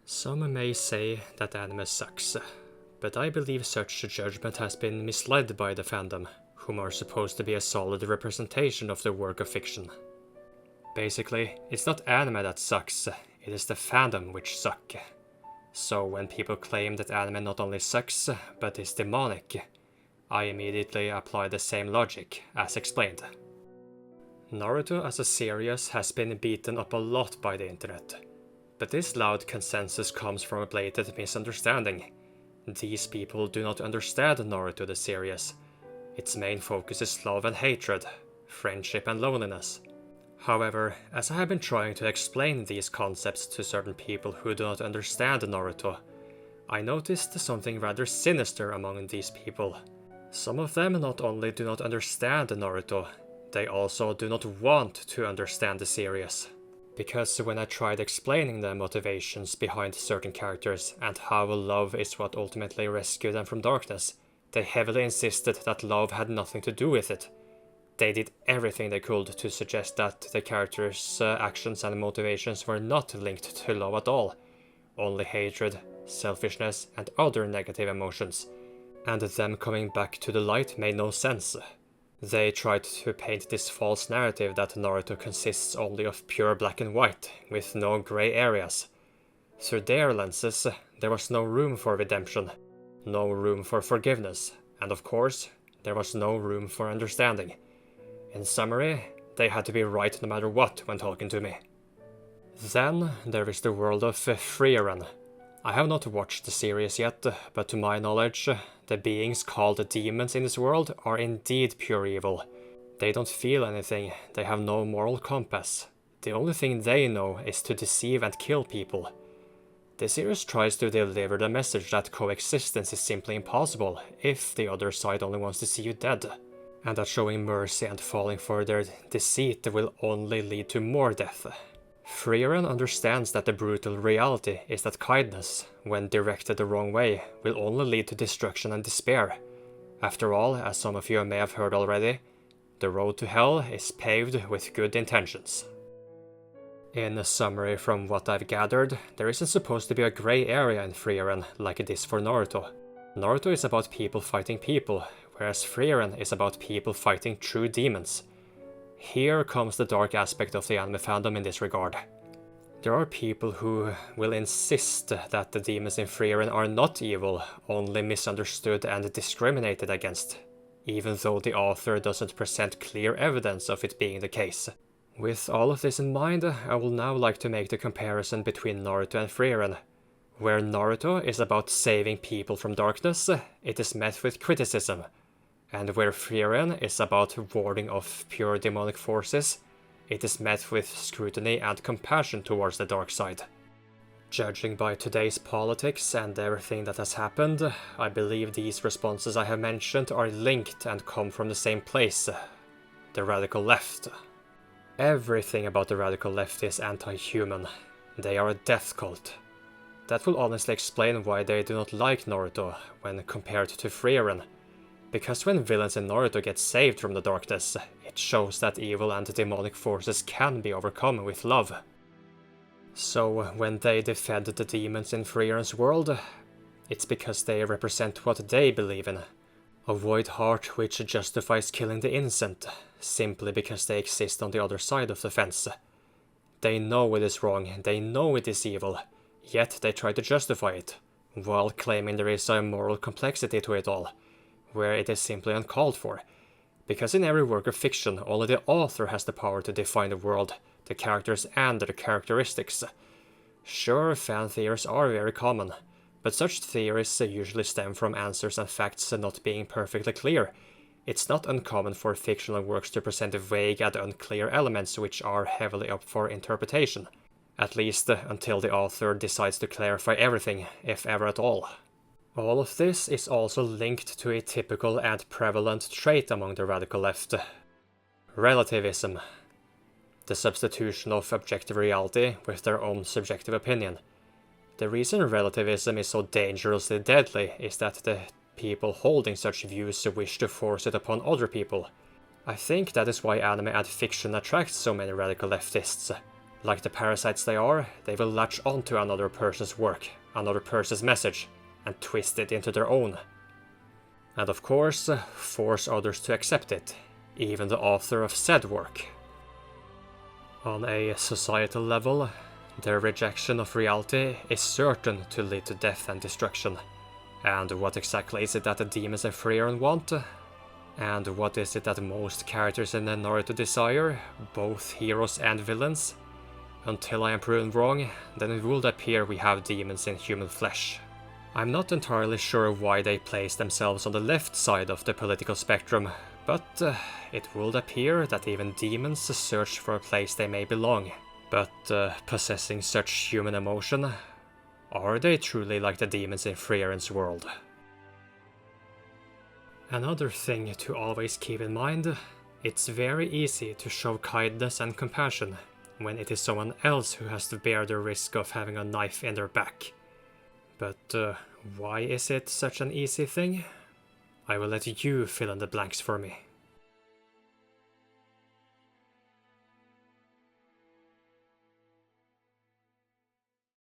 Some may say that anime sucks, but I believe such a judgment has been misled by the fandom, whom are supposed to be a solid representation of the work of fiction. Basically, it's not anime that sucks, it is the fandom which suck. So when people claim that anime not only sucks, but is demonic, I immediately apply the same logic, as explained. Naruto as a series has been beaten up a lot by the internet, but this loud consensus comes from a blatant misunderstanding. These people do not understand Naruto the series. Its main focus is love and hatred, friendship and loneliness. However, as I have been trying to explain these concepts to certain people who do not understand Naruto, I noticed something rather sinister among these people. Some of them not only do not understand Naruto, they also do not want to understand the series. Because when I tried explaining the motivations behind certain characters and how love is what ultimately rescued them from darkness, they heavily insisted that love had nothing to do with it. They did everything they could to suggest that the characters' actions and motivations were not linked to love at all, only hatred, selfishness, and other negative emotions. And them coming back to the light made no sense. They tried to paint this false narrative that Naruto consists only of pure black and white, with no grey areas. Through their lenses, there was no room for redemption, no room for forgiveness, and of course, there was no room for understanding. In summary, they had to be right no matter what when talking to me. Then there is the world of Frieren. I have not watched the series yet, but to my knowledge, the beings called demons in this world are indeed pure evil. They don't feel anything, they have no moral compass. The only thing they know is to deceive and kill people. The series tries to deliver the message that coexistence is simply impossible if the other side only wants to see you dead, and that showing mercy and falling for their deceit will only lead to more death. Frieren understands that the brutal reality is that kindness, when directed the wrong way, will only lead to destruction and despair. After all, as some of you may have heard already, the road to hell is paved with good intentions. In a summary from what I've gathered, there isn't supposed to be a grey area in Frieren like it is for Naruto. Naruto is about people fighting people, whereas Frieren is about people fighting true demons. Here comes the dark aspect of the anime fandom in this regard. There are people who will insist that the demons in Frieren are not evil, only misunderstood and discriminated against, even though the author doesn't present clear evidence of it being the case. With all of this in mind, I will now like to make the comparison between Naruto and Frieren. Where Naruto is about saving people from darkness, it is met with criticism. And where Frieren is about warding off pure demonic forces, it is met with scrutiny and compassion towards the dark side. Judging by today's politics and everything that has happened, I believe these responses I have mentioned are linked and come from the same place, the radical left. Everything about the radical left is anti-human. They are a death cult. That will honestly explain why they do not like Naruto when compared to Frieren. Because when villains in Naruto get saved from the darkness, it shows that evil and demonic forces can be overcome with love. So when they defend the demons in Frieren's world, it's because they represent what they believe in. A void heart which justifies killing the innocent, simply because they exist on the other side of the fence. They know it is wrong, they know it is evil, yet they try to justify it, while claiming there is a moral complexity to it all, where it is simply uncalled for. Because in every work of fiction, only the author has the power to define the world, the characters and their characteristics. Sure, fan theories are very common, but such theories usually stem from answers and facts not being perfectly clear. It's not uncommon for fictional works to present vague and unclear elements which are heavily up for interpretation, at least until the author decides to clarify everything, if ever at all. All of this is also linked to a typical and prevalent trait among the radical left: relativism. The substitution of objective reality with their own subjective opinion. The reason relativism is so dangerously deadly is that the people holding such views wish to force it upon other people. I think that is why anime and fiction attracts so many radical leftists. Like the parasites they are, they will latch onto another person's work, another person's message, and twist it into their own. And of course, force others to accept it, even the author of said work. On a societal level, their rejection of reality is certain to lead to death and destruction. And what exactly is it that the demons and Frieren want? And what is it that most characters in the Naruto desire, both heroes and villains? Until I am proven wrong, then it would appear we have demons in human flesh. I'm not entirely sure why they place themselves on the left side of the political spectrum, but it would appear that even demons search for a place they may belong. But possessing such human emotion, are they truly like the demons in Frieren's world? Another thing to always keep in mind, it's very easy to show kindness and compassion when it is someone else who has to bear the risk of having a knife in their back. But why is it such an easy thing? I will let you fill in the blanks for me.